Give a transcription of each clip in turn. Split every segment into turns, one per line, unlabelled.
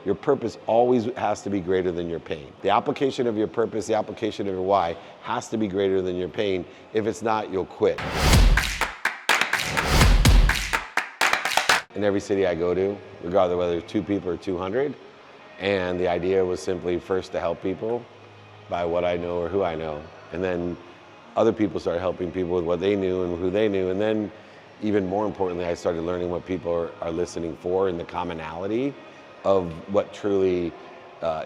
your purpose always has to be greater than your pain. The application of your purpose, the application of your why has to be greater than your pain. If it's not, you'll quit. In every city I go to, regardless of whether it's 2 people or 200, and the idea was simply first to help people by what I know or who I know. And then other people started helping people with what they knew and who they knew. And then even more importantly, I started learning what people are listening for and the commonality of what truly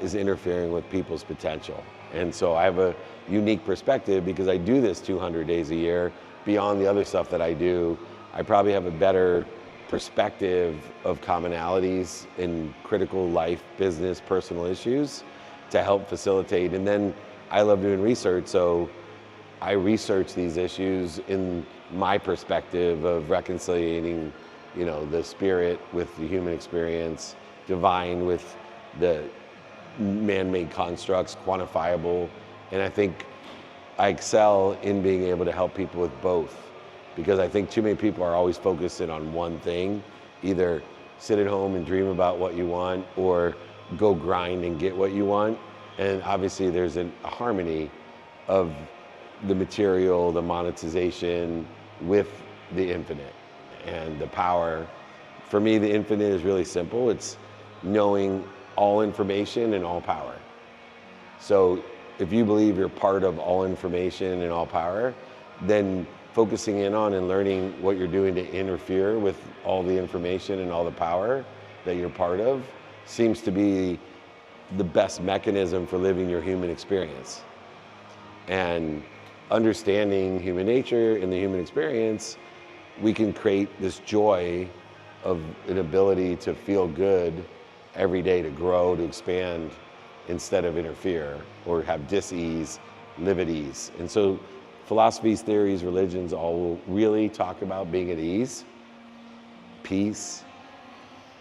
is interfering with people's potential. And so I have a unique perspective because I do this 200 days a year. Beyond the other stuff that I do, I probably have a better perspective of commonalities in critical life, business, personal issues to help facilitate. And then I love doing research, so I research these issues in my perspective of reconciliating, the spirit with the human experience, divine with the man-made constructs, quantifiable. And I think I excel in being able to help people with both, because I think too many people are always focused in on one thing, either sit at home and dream about what you want or go grind and get what you want. And obviously there's a harmony of the material, the monetization with the infinite and the power. For me, the infinite is really simple. It's knowing all information and all power. So if you believe you're part of all information and all power, then focusing in on and learning what you're doing to interfere with all the information and all the power that you're part of seems to be the best mechanism for living your human experience. And understanding human nature and the human experience, we can create this joy of an ability to feel good every day, to grow, to expand, instead of interfere or have dis-ease, live at ease. And so philosophies, theories, religions all will really talk about being at ease, peace,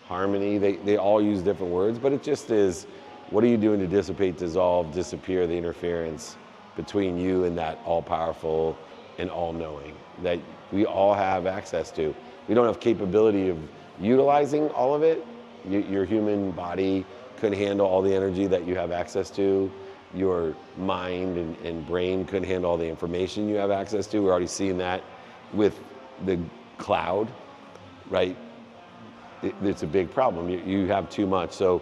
harmony. They all use different words, but it just is, what are you doing to dissipate, dissolve, disappear the interference between you and that all-powerful and all-knowing that we all have access to? We don't have capability of utilizing all of it. Your human body couldn't handle all the energy that you have access to. Your mind and brain couldn't handle all the information you have access to. We're already seeing that with the cloud, right? It's a big problem. You have too much. So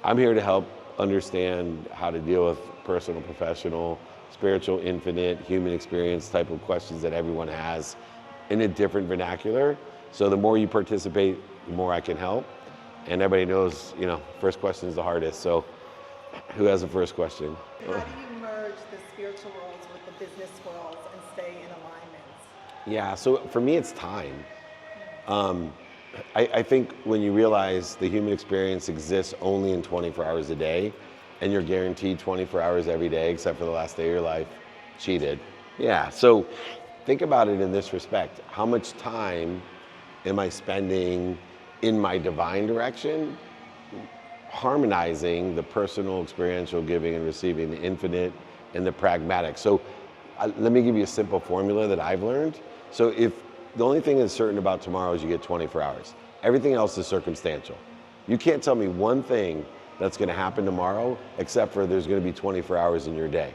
I'm here to help understand how to deal with personal, professional, spiritual, infinite, human experience type of questions that everyone has in a different vernacular. So the more you participate, the more I can help. And everybody knows, first question is the hardest. So who has the first question?
How do you merge the spiritual worlds with the business worlds and stay in alignment?
Yeah, so for me, it's time. I think when you realize the human experience exists only in 24 hours a day, and you're guaranteed 24 hours every day, except for the last day of your life, cheated. Yeah, so think about it in this respect. How much time am I spending in my divine direction, harmonizing the personal, experiential giving and receiving, the infinite and the pragmatic? So let me give you a simple formula that I've learned. So if the only thing that's certain about tomorrow is you get 24 hours, everything else is circumstantial. You can't tell me one thing that's gonna happen tomorrow except for there's gonna be 24 hours in your day.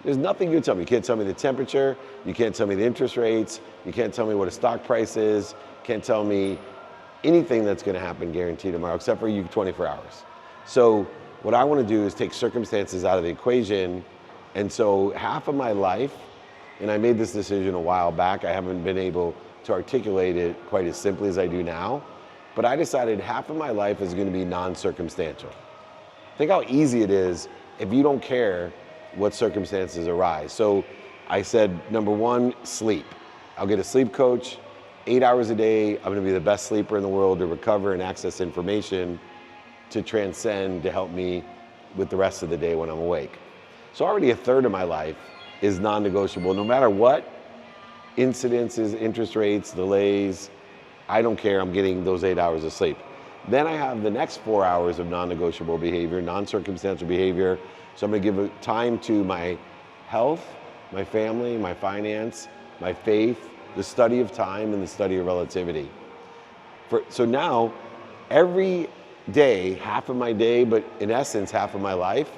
There's nothing you can tell me. You can't tell me the temperature, you can't tell me the interest rates, you can't tell me what a stock price is, can't tell me anything that's gonna happen guaranteed tomorrow except for you 24 hours. So what I wanna do is take circumstances out of the equation. And so half of my life, and I made this decision a while back, I haven't been able to articulate it quite as simply as I do now, but I decided half of my life is gonna be non-circumstantial. Think how easy it is if you don't care what circumstances arise. So I said, number one, sleep. I'll get a sleep coach, 8 hours a day. I'm gonna be the best sleeper in the world to recover and access information to transcend, to help me with the rest of the day when I'm awake. So already a third of my life is non-negotiable. No matter what incidences, interest rates, delays, I don't care, I'm getting those 8 hours of sleep. Then I have the next 4 hours of non-negotiable behavior, non-circumstantial behavior. So I'm gonna give time to my health, my family, my finance, my faith, the study of time, and the study of relativity. So now, every day, half of my day, but in essence, half of my life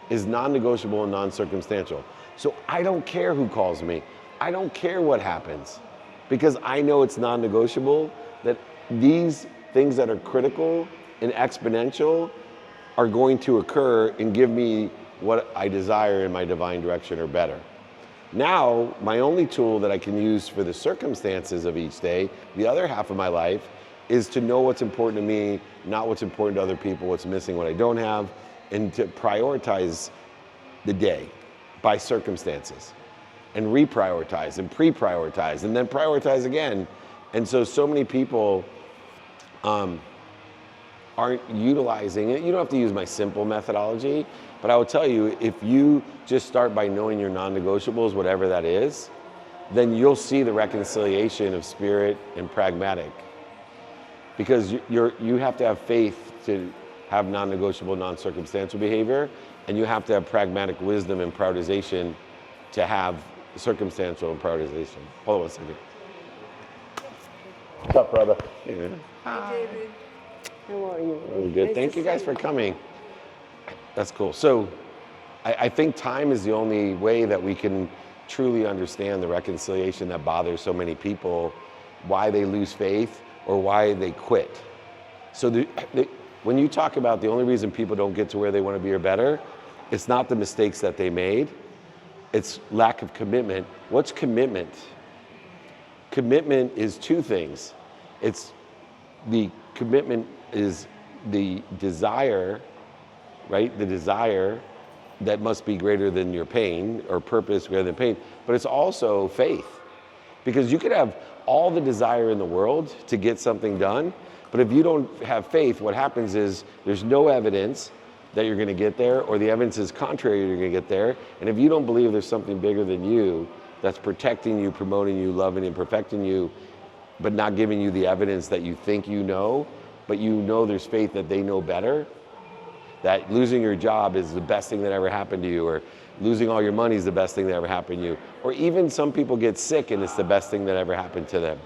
is non-negotiable and non-circumstantial. So I don't care who calls me. I don't care what happens, because I know it's non-negotiable that these things that are critical and exponential are going to occur and give me what I desire in my divine direction or better. Now, my only tool that I can use for the circumstances of each day, the other half of my life, is to know what's important to me, not what's important to other people, what's missing, what I don't have, and to prioritize the day by circumstances, and reprioritize and pre-prioritize and then prioritize again. And so many people aren't utilizing it. You don't have to use my simple methodology, but I will tell you, if you just start by knowing your non-negotiables, whatever that is, then you'll see the reconciliation of spirit and pragmatic. Because you have to have faith to have non-negotiable, non-circumstantial behavior, and you have to have pragmatic wisdom and prioritization to have circumstantial and prioritization. Hold on a second. What's up, brother? Yeah.
Hi, David.
How are you?
I'm good.
Nice
Thank
to
you guys
see
for coming. That's cool. So I think time is the only way that we can truly understand the reconciliation that bothers so many people, why they lose faith or why they quit. So when you talk about the only reason people don't get to where they want to be or better, it's not the mistakes that they made, it's lack of commitment. What's commitment? Commitment is two things. Commitment is the desire, right? The desire that must be greater than your pain, or purpose greater than pain, but it's also faith. Because you could have all the desire in the world to get something done, but if you don't have faith, what happens is there's no evidence that you're gonna get there, or the evidence is contrary you're gonna get there. And if you don't believe there's something bigger than you that's protecting you, promoting you, loving and perfecting you, but not giving you the evidence that you think you know, but you know there's faith that they know better, that losing your job is the best thing that ever happened to you, or losing all your money is the best thing that ever happened to you, or even some people get sick and it's the best thing that ever happened to them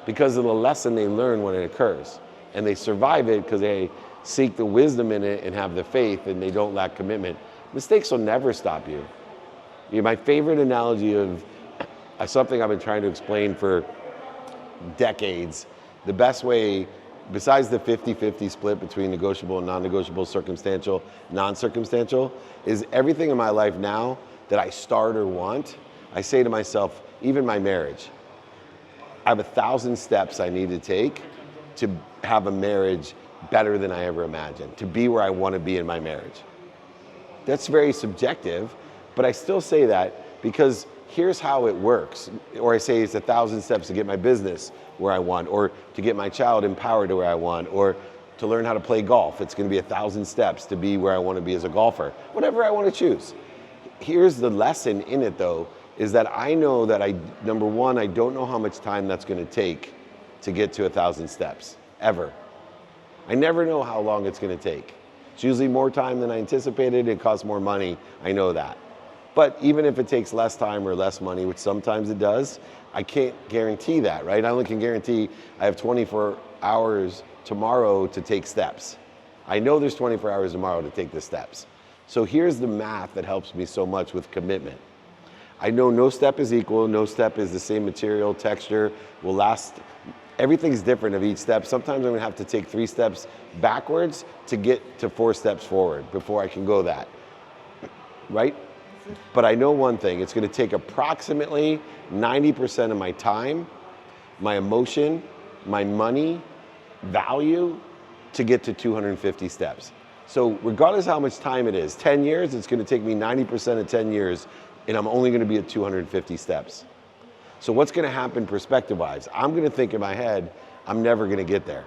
because of the lesson they learn when it occurs. And they survive it because they seek the wisdom in it and have the faith, and they don't lack commitment. Mistakes will never stop you. My favorite analogy of something I've been trying to explain for decades, the best way, besides the 50-50 split between negotiable and non-negotiable, circumstantial, non-circumstantial, is everything in my life now that I start or want, I say to myself, even my marriage, I have 1,000 steps I need to take to have a marriage better than I ever imagined, to be where I want to be in my marriage. That's very subjective, but I still say that because here's how it works. Or I say it's 1,000 steps to get my business where I want, or to get my child empowered to where I want, or to learn how to play golf. It's going to be 1,000 steps to be where I want to be as a golfer, whatever I want to choose. Here's the lesson in it though, is that I know that number one, I don't know how much time that's going to take to get to 1,000 steps, ever. I never know how long it's going to take. It's usually more time than I anticipated. It costs more money. I know that. But even if it takes less time or less money, which sometimes it does, I can't guarantee that, right? I only can guarantee I have 24 hours tomorrow to take steps. I know there's 24 hours tomorrow to take the steps. So here's the math that helps me so much with commitment. I know no step is equal, no step is the same material, texture, will last. Everything's different of each step. Sometimes I'm gonna have to take 3 steps backwards to get to 4 steps forward before I can go that, right? But I know one thing, it's gonna take approximately 90% of my time, my emotion, my money, value to get to 250 steps. So regardless of how much time it is, 10 years, it's gonna take me 90% of 10 years, and I'm only gonna be at 250 steps. So what's gonna happen perspective-wise? I'm gonna think in my head, I'm never gonna get there.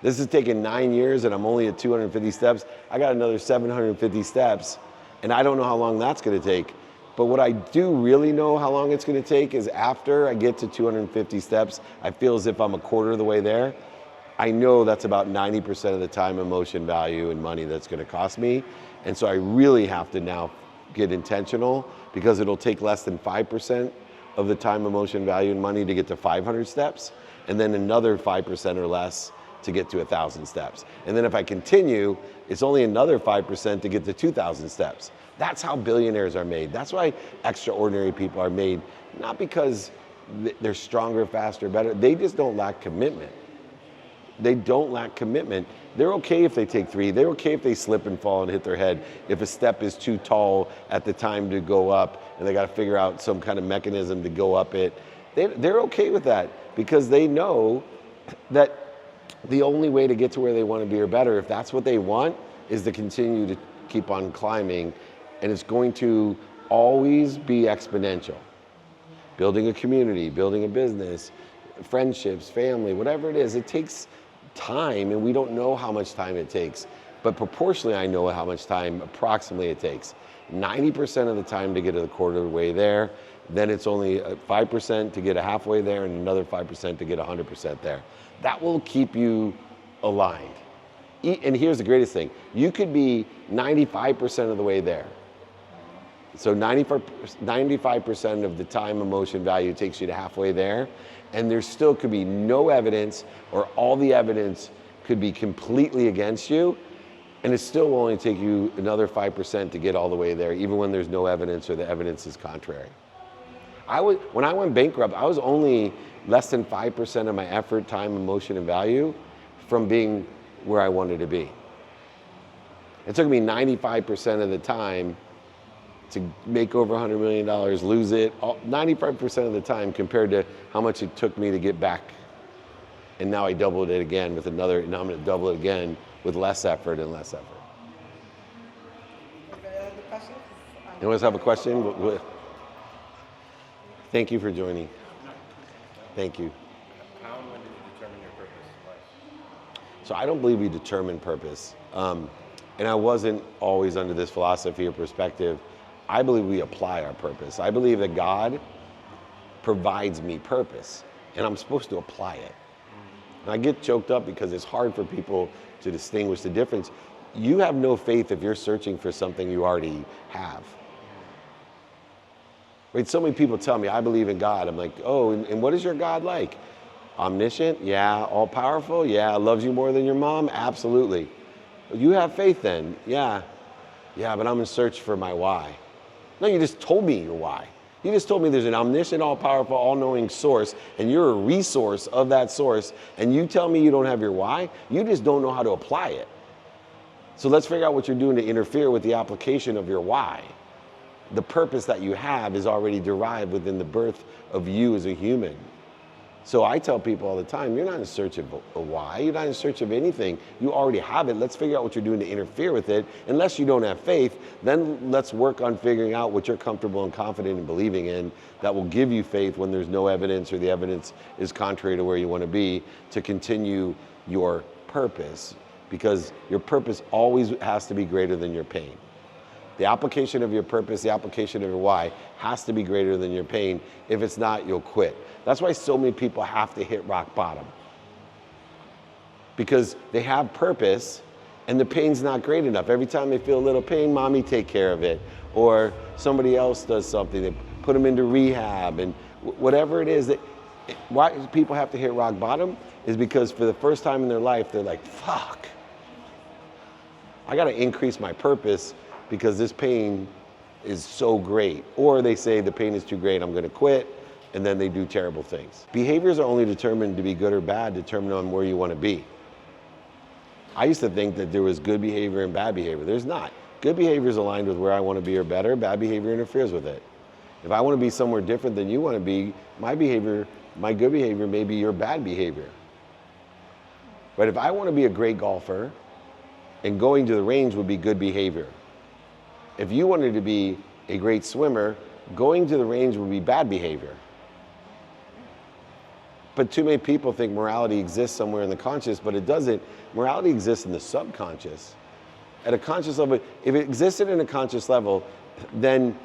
This has taken 9 years and I'm only at 250 steps. I got another 750 steps, and I don't know how long that's gonna take. But what I do really know how long it's gonna take is after I get to 250 steps, I feel as if I'm a quarter of the way there. I know that's about 90% of the time, emotion, value, and money that's gonna cost me. And so I really have to now get intentional, because it'll take less than 5% of the time, emotion, value, and money to get to 500 steps. And then another 5% or less to get to 1,000 steps. And then if I continue, it's only another 5% to get to 2,000 steps. That's how billionaires are made. That's why extraordinary people are made, not because they're stronger, faster, better. They just don't lack commitment. They don't lack commitment. They're okay if they take 3. They're okay if they slip and fall and hit their head. If a step is too tall at the time to go up and they got to figure out some kind of mechanism to go up it, they're okay with that because they know that the only way to get to where they want to be or better, if that's what they want, is to continue to keep on climbing, and it's going to always be exponential. Building a community, building a business, friendships, family, whatever it is, it takes time, and we don't know how much time it takes. But proportionally, I know how much time approximately it takes. 90% of the time to get a quarter of the way there, then it's only 5% to get a halfway there, and another 5% to get 100% there. That will keep you aligned. And here's the greatest thing. You could be 95% of the way there. So 95% of the time, emotion, value takes you to halfway there, and there still could be no evidence, or all the evidence could be completely against you, and it still will only take you another 5% to get all the way there, even when there's no evidence or the evidence is contrary. When I went bankrupt, I was only less than 5% of my effort, time, emotion, and value from being where I wanted to be. It took me 95% of the time to make over $100 million, lose it, 95% of the time compared to how much it took me to get back. And now I doubled it again with another, now I'm gonna double it again with less effort and less effort.
Anybody have a question?
Anyone else have a question? Thank you for joining. Thank you.
How and when did you determine your purpose in life?
So I don't believe we determine purpose. And I wasn't always under this philosophy or perspective. I believe we apply our purpose. I believe that God provides me purpose, and I'm supposed to apply it. And I get choked up because it's hard for people to distinguish the difference. You have no faith if you're searching for something you already have. Right? So many people tell me, I believe in God. I'm like, oh, and what is your God like? Omniscient? Yeah. All powerful? Yeah. Loves you more than your mom? Absolutely. You have faith then? Yeah. Yeah, but I'm in search for my why. No, you just told me your why. You just told me there's an omniscient, all-powerful, all-knowing source, and you're a resource of that source, and you tell me you don't have your why? You just don't know how to apply it. So let's figure out what you're doing to interfere with the application of your why. The purpose that you have is already derived within the birth of you as a human. So I tell people all the time, you're not in search of a why, you're not in search of anything. You already have it. Let's figure out what you're doing to interfere with it. Unless you don't have faith, then let's work on figuring out what you're comfortable and confident in believing in that will give you faith when there's no evidence or the evidence is contrary to where you want to be to continue your purpose. Because your purpose always has to be greater than your pain. The application of your purpose, the application of your why has to be greater than your pain. If it's not, you'll quit. That's why so many people have to hit rock bottom. Because they have purpose and the pain's not great enough. Every time they feel a little pain, mommy, take care of it. Or somebody else does something, they put them into rehab and whatever it is. Why people have to hit rock bottom is because for the first time in their life, they're like, fuck, I gotta increase my purpose because this pain is so great. Or they say the pain is too great, I'm gonna quit, and then they do terrible things. Behaviors are only determined to be good or bad, determined on where you wanna be. I used to think that there was good behavior and bad behavior. There's not. Good behavior is aligned with where I wanna be or better, bad behavior interferes with it. If I wanna be somewhere different than you wanna be, my good behavior may be your bad behavior. But if I wanna be a great golfer, and going to the range would be good behavior. If you wanted to be a great swimmer, going to the range would be bad behavior. But too many people think morality exists somewhere in the conscious, but it doesn't. Morality exists in the subconscious. At a conscious level, if it existed in a conscious level, then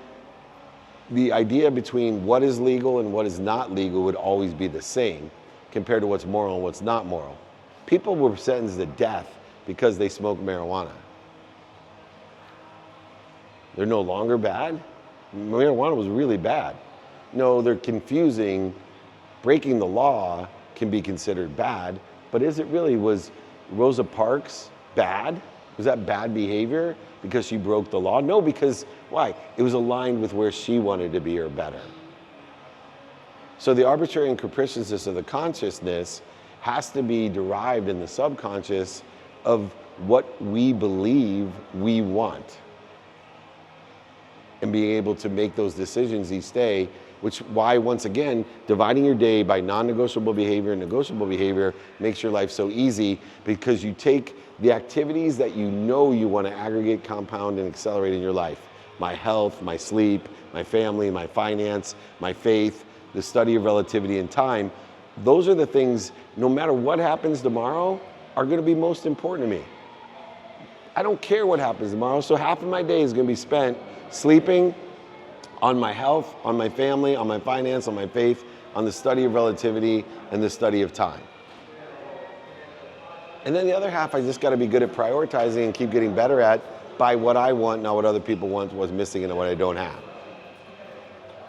the idea between what is legal and what is not legal would always be the same compared to what's moral and what's not moral. People were sentenced to death because they smoked marijuana. They're no longer bad? Marijuana was really bad. No, they're confusing. Breaking the law can be considered bad. But is it really, was Rosa Parks bad? Was that bad behavior because she broke the law? No, because why? It was aligned with where she wanted to be or better. So the arbitrary and capriciousness of the consciousness has to be derived in the subconscious of what we believe we want. And being able to make those decisions each day, which why, once again, dividing your day by non-negotiable behavior and negotiable behavior makes your life so easy, because you take the activities that you know you want to aggregate, compound, and accelerate in your life. My health, my sleep, my family, my finance, my faith, the study of relativity and time. Those are the things, no matter what happens tomorrow, are going to be most important to me. I don't care what happens tomorrow, so half of my day is going to be spent sleeping, on my health, on my family, on my finance, on my faith, on the study of relativity and the study of time. And then the other half, I just got to be good at prioritizing and keep getting better at by what I want, not what other people want, what's missing and what I don't have.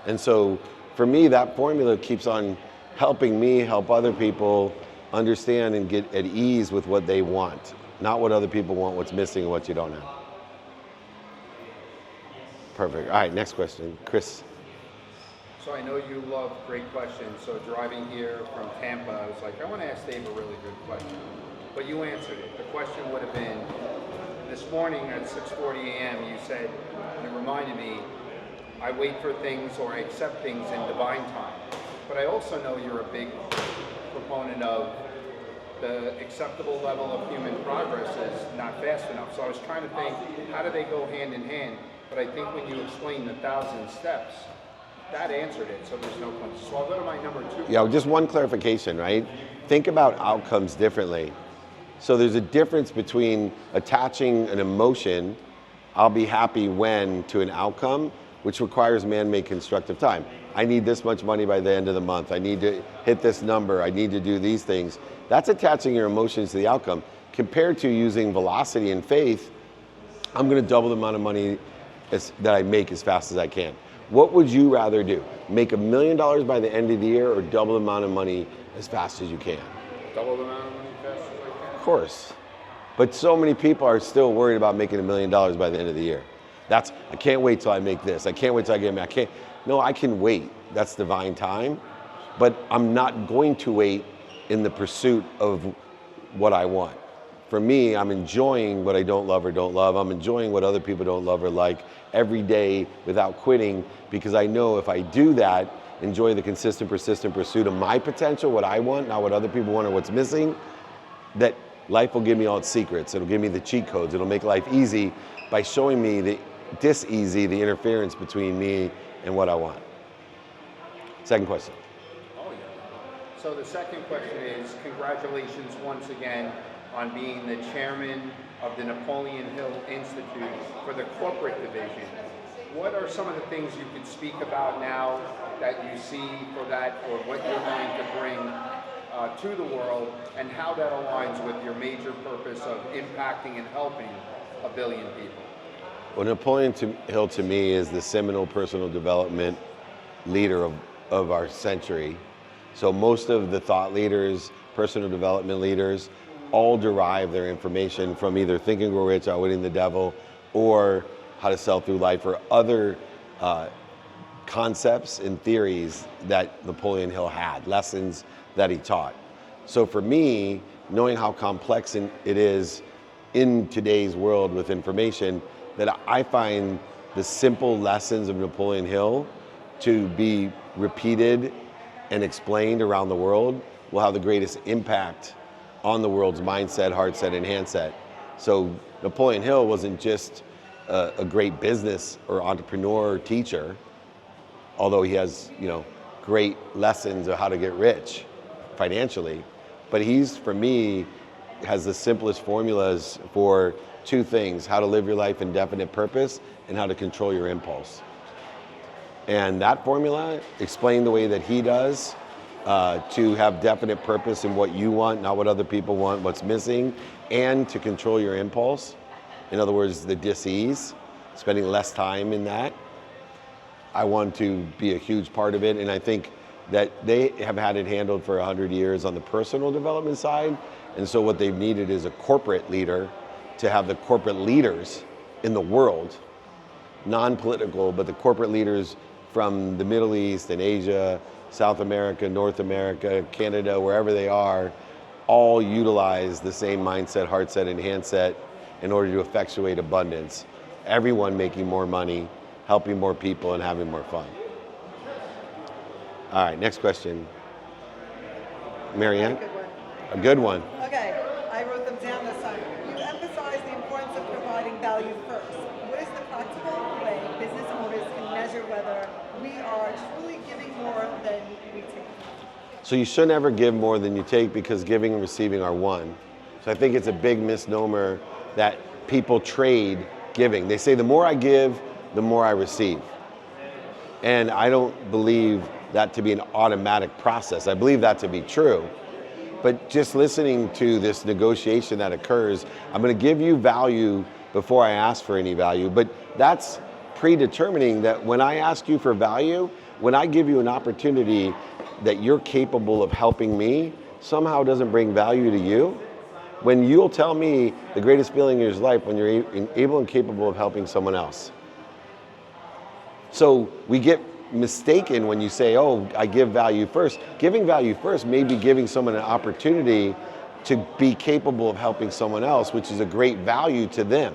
And so for me, that formula keeps on helping me help other people understand and get at ease with what they want, not what other people want, what's missing and what you don't have. Perfect. All right, next question. Chris.
So I know you love great questions. So driving here from Tampa, I was like, I want to ask Dave a really good question. But you answered it. The question would have been, this morning at 6:40 a.m. you said, and it reminded me, I wait for things or I accept things in divine time. But I also know you're a big proponent of the acceptable level of human progress is not fast enough. So I was trying to think, how do they go hand in hand? But I think when you explain the 1,000 steps, that answered it, so there's no question. So I'll go to my number 2.
Yeah, just one clarification, right? Think about outcomes differently. So there's a difference between attaching an emotion, I'll be happy when, to an outcome, which requires man-made constructive time. I need this much money by the end of the month. I need to hit this number. I need to do these things. That's attaching your emotions to the outcome. Compared to using velocity and faith, I'm going to double the amount of money that I make as fast as I can. What would you rather do? Make $1 million by the end of the year or double the amount of money as fast as you can?
Double the amount of money fast as I can?
Of course. But so many people are still worried about making $1 million by the end of the year. I can't wait till I make this. I can't wait till I get married. No, I can wait. That's divine time. But I'm not going to wait in the pursuit of what I want. For me, I'm enjoying what I don't love or don't love. I'm enjoying what other people don't love or like every day without quitting, because I know if I do that, enjoy the consistent, persistent pursuit of my potential, what I want, not what other people want or what's missing, that life will give me all its secrets. It'll give me the cheat codes. It'll make life easy by showing me the interference between me and what I want. Second question.
Oh, yeah. So the second question is, congratulations once again on being the chairman of the Napoleon Hill Institute for the corporate division. What are some of the things you could speak about now that you see for that, or what you're going to bring to the world, and how that aligns with your major purpose of impacting and helping 1 billion people?
Well, Napoleon Hill to me is the seminal personal development leader of our century. So most of the thought leaders, personal development leaders, all derive their information from either Think and Grow Rich, Outwitting the Devil, or How to Sell Through Life, or other concepts and theories that Napoleon Hill had, lessons that he taught. So for me, knowing how complex it is in today's world with information, that I find the simple lessons of Napoleon Hill to be repeated and explained around the world will have the greatest impact on the world's mindset, heart set, and handset. So Napoleon Hill wasn't just a great business or entrepreneur or teacher, although he has, great lessons of how to get rich financially. But he's, for me, has the simplest formulas for two things: how to live your life in definite purpose and how to control your impulse. And that formula, explained the way that he does, to have definite purpose in what you want, not what other people want, what's missing, and to control your impulse. In other words, the dis-ease, spending less time in that. I want to be a huge part of it, and I think that they have had it handled for 100 years on the personal development side. And so what they've needed is a corporate leader to have the corporate leaders in the world, non-political, but the corporate leaders from the Middle East and Asia, South America, North America, Canada, wherever they are, all utilize the same mindset, heart set, and hand set in order to effectuate abundance. Everyone making more money, helping more people, and having more fun. All right, next question. Marianne?
Good one.
A good one.
Okay, I wrote them down this time. You emphasize the importance of providing value first. What is the practical way business owners can measure whether we are truly giving more than we take?
So you shouldn't ever give more than you take, because giving and receiving are one. So I think it's a big misnomer that people trade giving. They say the more I give, the more I receive. And I don't believe that to be an automatic process. I believe that to be true. But just listening to this negotiation that occurs, I'm going to give you value before I ask for any value. But that's predetermining that when I ask you for value, when I give you an opportunity that you're capable of helping me, somehow doesn't bring value to you. When you'll tell me the greatest feeling in your life when you're able and capable of helping someone else. So we get mistaken when you say, oh, I give value first. Giving value first may be giving someone an opportunity to be capable of helping someone else, which is a great value to them,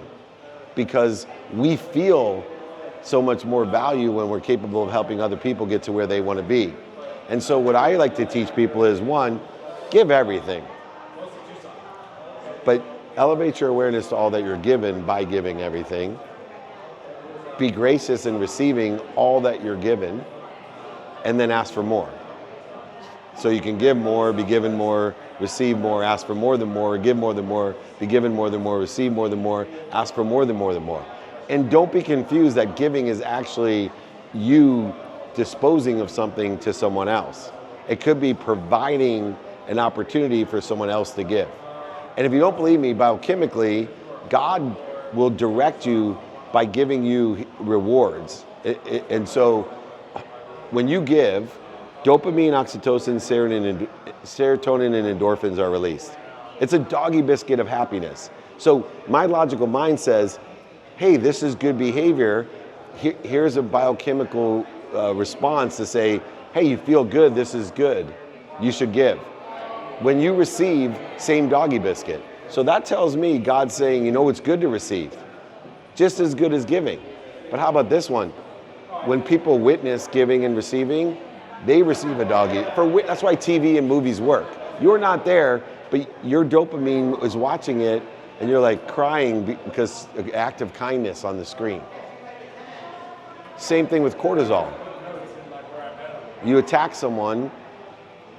because we feel so much more value when we're capable of helping other people get to where they want to be. And so what I like to teach people is, one, give everything, but elevate your awareness to all that you're given by giving everything. Be gracious in receiving all that you're given, and then ask for more. So you can give more, be given more, receive more, ask for more than more, give more than more, be given more than more, receive more than more, ask for more than more than more. And don't be confused that giving is actually you disposing of something to someone else. It could be providing an opportunity for someone else to give. And if you don't believe me, biochemically, God will direct you by giving you rewards. And so when you give, dopamine, oxytocin, serotonin, and endorphins are released. It's a doggy biscuit of happiness. So my logical mind says, hey, this is good behavior. Here's a biochemical response to say, hey, you feel good, this is good, you should give. When you receive, same doggy biscuit. So that tells me God's saying, you know, it's good to receive, just as good as giving. But how about this one? When people witness giving and receiving, they receive a doggy. That's why TV and movies work. You're not there, but your dopamine is watching it, and you're like crying because an act of kindness on the screen. Same thing with cortisol. You attack someone,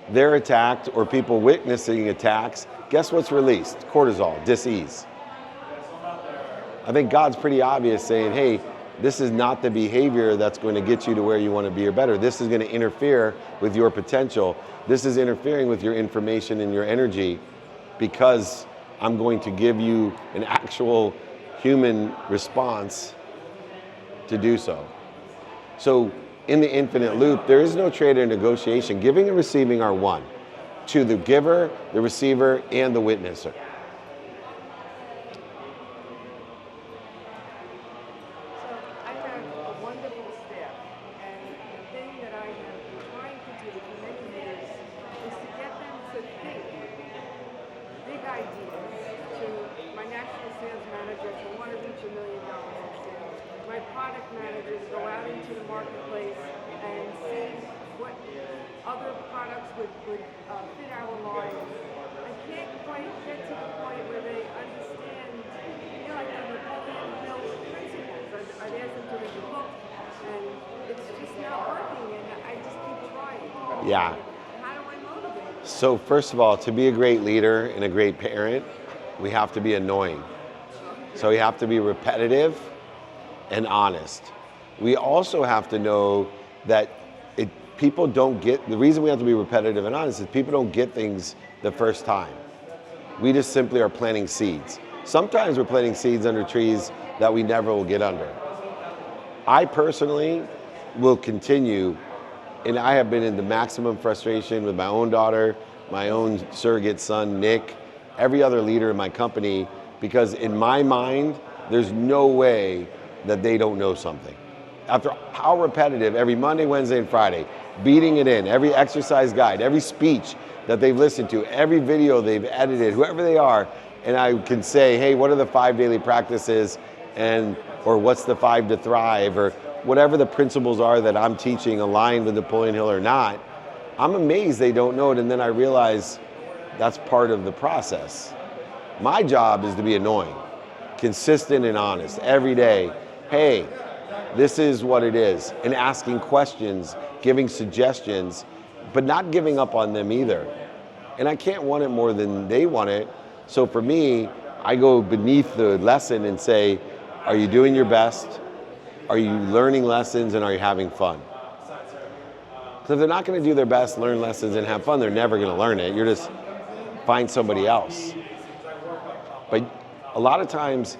they're attacked, or people witnessing attacks. Guess what's released? Cortisol, dis-ease. I think God's pretty obvious saying, hey, this is not the behavior that's going to get you to where you want to be or better. This is going to interfere with your potential. This is interfering with your information and your energy, because I'm going to give you an actual human response to do so. So in the infinite loop, there is no trade or negotiation. Giving and receiving are one, to the giver, the receiver, and the witnesser.
I have a wonderful staff, and the thing that I have been trying to do for many years is to get them to think big ideas. To my national sales managers who want to reach $1 million in sales, my product managers go out into the marketplace and see what other products would fit our lines. I can't quite get to the point where they understand, like the Napoleon Hill principles. I've asked them to read the book, and it's just not working, and I just keep trying.
Yeah.
How do I motivate?
So first of all, to be a great leader and a great parent, we have to be annoying. So we have to be repetitive and honest. We also have to know that people don't get, the reason we have to be repetitive and honest is people don't get things the first time. We just simply are planting seeds. Sometimes we're planting seeds under trees that we never will get under. I personally will continue And I have been in the maximum frustration with my own daughter, my own surrogate son, Nick, every other leader in my company, because in my mind, there's no way that they don't know something. After how repetitive, every Monday, Wednesday, and Friday, beating it in, every exercise guide, every speech that they've listened to, every video they've edited, whoever they are, and I can say, hey, what are the 5 daily practices, or what's the 5 to thrive, or whatever the principles are that I'm teaching aligned with Napoleon Hill or not, I'm amazed they don't know it, and then I realize that's part of the process. My job is to be annoying, consistent and honest every day. Hey, this is what it is, and asking questions, giving suggestions, but not giving up on them either. And I can't want it more than they want it. So for me, I go beneath the lesson and say, are you doing your best? Are you learning lessons, and are you having fun? Because if they're not going to do their best, learn lessons, and have fun, they're never going to learn it. You're just find somebody else. But a lot of times,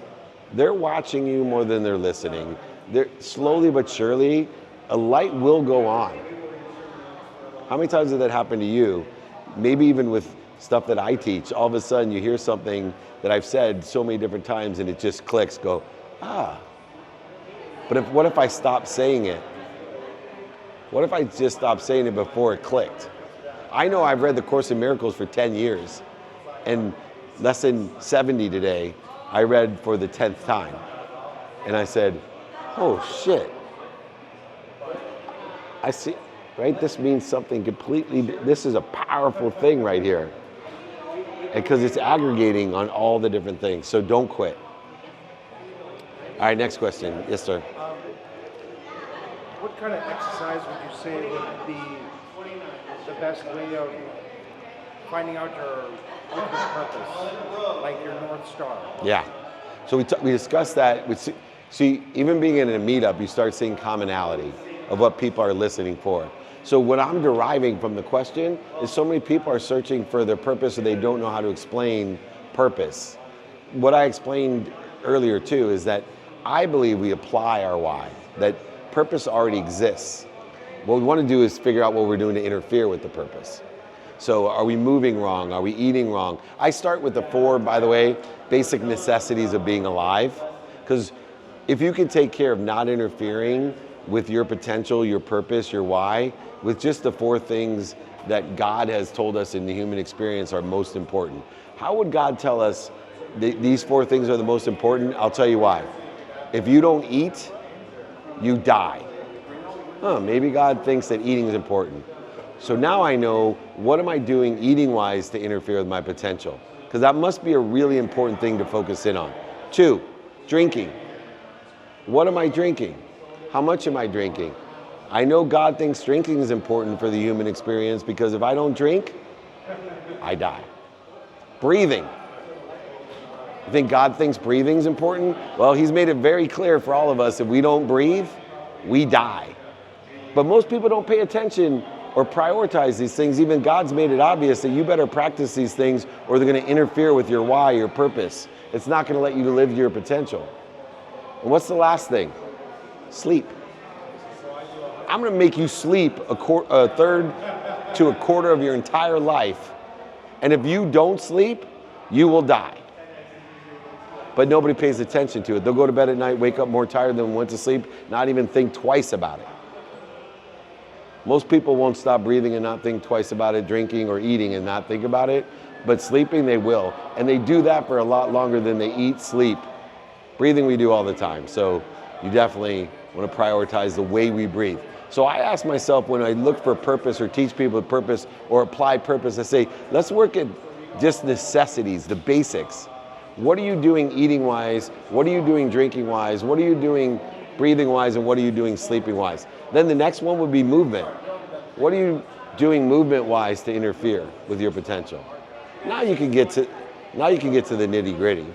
they're watching you more than they're listening. They're slowly but surely, a light will go on. How many times did that happen to you? Maybe even with stuff that I teach, all of a sudden you hear something that I've said so many different times and it just clicks, go, ah. But what if I stopped saying it? What if I just stopped saying it before it clicked? I know I've read the Course in Miracles for 10 years, and lesson 70 today, I read for the 10th time. And I said, oh shit. I see, right? This means something completely, this is a powerful thing right here. Because it's aggregating on all the different things. So don't quit. All right, next question. Yes, sir.
What kind of exercise would you say would be the best way of finding out your purpose, like your North Star?
Yeah. So we discussed that. See, even being in a meetup, you start seeing commonality of what people are listening for. So what I'm deriving from the question is so many people are searching for their purpose and they don't know how to explain purpose. What I explained earlier too is that I believe we apply our why, that purpose already exists. What we want to do is figure out what we're doing to interfere with the purpose. So are we moving wrong? Are we eating wrong? I start with the 4, by the way, basic necessities of being alive. Because if you can take care of not interfering with your potential, your purpose, your why, with just the 4 things that God has told us in the human experience are most important. How would God tell us these 4 things are the most important? I'll tell you why. If you don't eat, you die. Maybe God thinks that eating is important. So now I know, what am I doing eating-wise to interfere with my potential? Because that must be a really important thing to focus in on. 2, drinking. What am I drinking? How much am I drinking? I know God thinks drinking is important for the human experience, because if I don't drink, I die. Breathing. You think God thinks breathing is important? Well, he's made it very clear for all of us, if we don't breathe, we die. But most people don't pay attention or prioritize these things. Even God's made it obvious that you better practice these things or they're going to interfere with your why, your purpose. It's not going to let you live to your potential. And what's the last thing? Sleep. I'm going to make you sleep a third to a quarter of your entire life. And if you don't sleep, you will die. But nobody pays attention to it. They'll go to bed at night, wake up more tired than went to sleep, not even think twice about it. Most people won't stop breathing and not think twice about it, drinking or eating and not think about it. But sleeping, they will. And they do that for a lot longer than they eat, sleep. Breathing, we do all the time. So you definitely want to prioritize the way we breathe. So I ask myself, when I look for purpose or teach people purpose or apply purpose, I say, let's work at just necessities, the basics. What are you doing eating-wise? What are you doing drinking-wise? What are you doing breathing-wise? And what are you doing sleeping-wise? Then the next one would be movement. What are you doing movement-wise to interfere with your potential? Now you can get to the nitty-gritty.